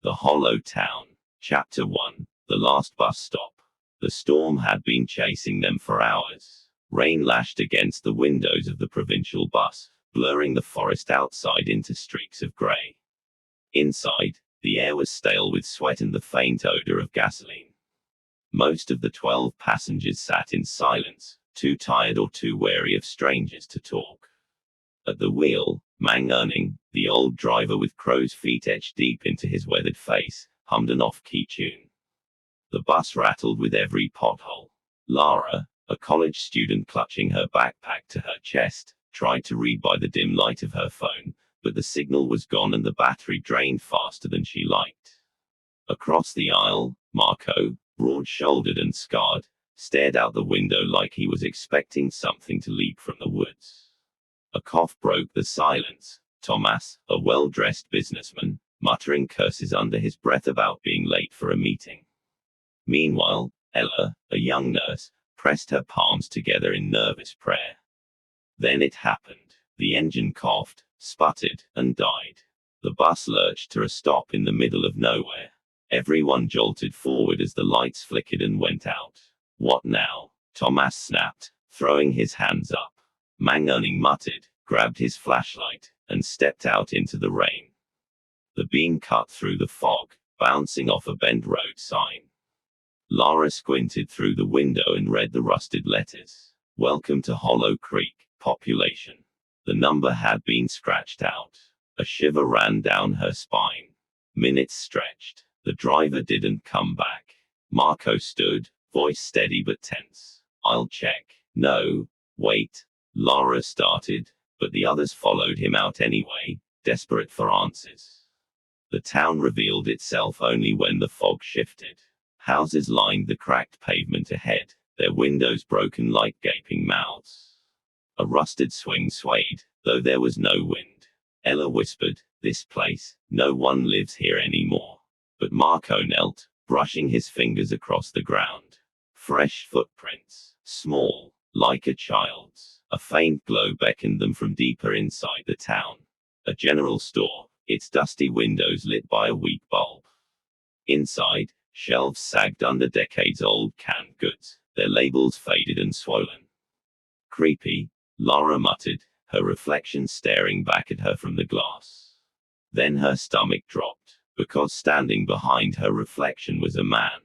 The Hollow Town. Chapter 1. The Last Bus Stop. The storm had been chasing them for hours. Rain lashed against the windows of the provincial bus, blurring the forest outside into streaks of grey. Inside, the air was stale with sweat and the faint odor of gasoline. Most of the 12 passengers sat in silence, too tired or too wary of strangers to talk. At the wheel, Mang Erning, the old driver with crow's feet etched deep into his weathered face, hummed an off-key tune. The bus rattled with every pothole. Lara, a college student clutching her backpack to her chest, tried to read by the dim light of her phone, but the signal was gone and the battery drained faster than she liked. Across the aisle, Marco, broad-shouldered and scarred, stared out the window like he was expecting something to leap from the woods. A cough broke the silence. Thomas, a well-dressed businessman, muttering curses under his breath about being late for a meeting. Meanwhile, Ella, a young nurse, pressed her palms together in nervous prayer. Then it happened. The engine coughed, sputtered, and died. The bus lurched to a stop in the middle of nowhere. Everyone jolted forward as the lights flickered and went out. What now? Thomas snapped, throwing his hands up. Mang Erning muttered, grabbed his flashlight, and stepped out into the rain. The beam cut through the fog, bouncing off a bent road sign. Lara squinted through the window and read the rusted letters. Welcome to Hollow Creek, population. The number had been scratched out. A shiver ran down her spine. Minutes stretched. The driver didn't come back. Marco stood, voice steady but tense. I'll check. No. Wait. Lara started, but the others followed him out anyway, desperate for answers. The town revealed itself only when the fog shifted. Houses lined the cracked pavement ahead, their windows broken like gaping mouths. A rusted swing swayed, though there was no wind. Ella whispered, "This place, no one lives here anymore." But Marco knelt, brushing his fingers across the ground. Fresh footprints, small, like a child's. A faint glow beckoned them from deeper inside the town. A general store, its dusty windows lit by a weak bulb. Inside, shelves sagged under decades-old canned goods, their labels faded and swollen. Creepy, Lara muttered, her reflection staring back at her from the glass. Then her stomach dropped, because standing behind her reflection was a man.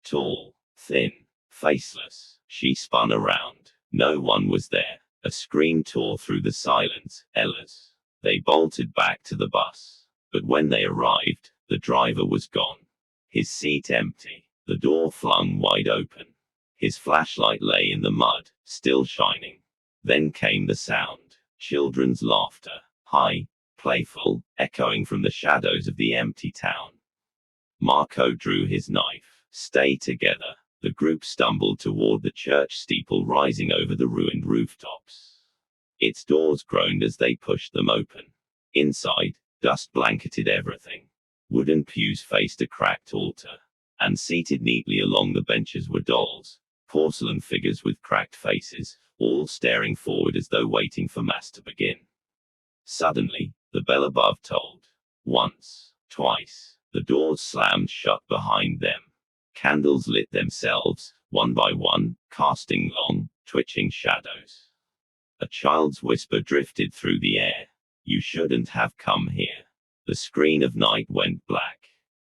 Tall, thin, faceless. She spun around. No one was there. A scream tore through the silence. Ella's. They bolted back to the bus. But when they arrived, the driver was gone. His seat empty. The door flung wide open. His flashlight lay in the mud, still shining. Then came the sound. Children's laughter. High, playful, echoing from the shadows of the empty town. Marco drew his knife. Stay together. The group stumbled toward the church steeple rising over the ruined rooftops. Its doors groaned as they pushed them open. Inside, dust blanketed everything. Wooden pews faced a cracked altar. And seated neatly along the benches were dolls, porcelain figures with cracked faces, all staring forward as though waiting for Mass to begin. Suddenly, the bell above tolled. Once, twice, the doors slammed shut behind them. Candles lit themselves, one by one, casting long, twitching shadows. A child's whisper drifted through the air. You shouldn't have come here. The screen of night went black.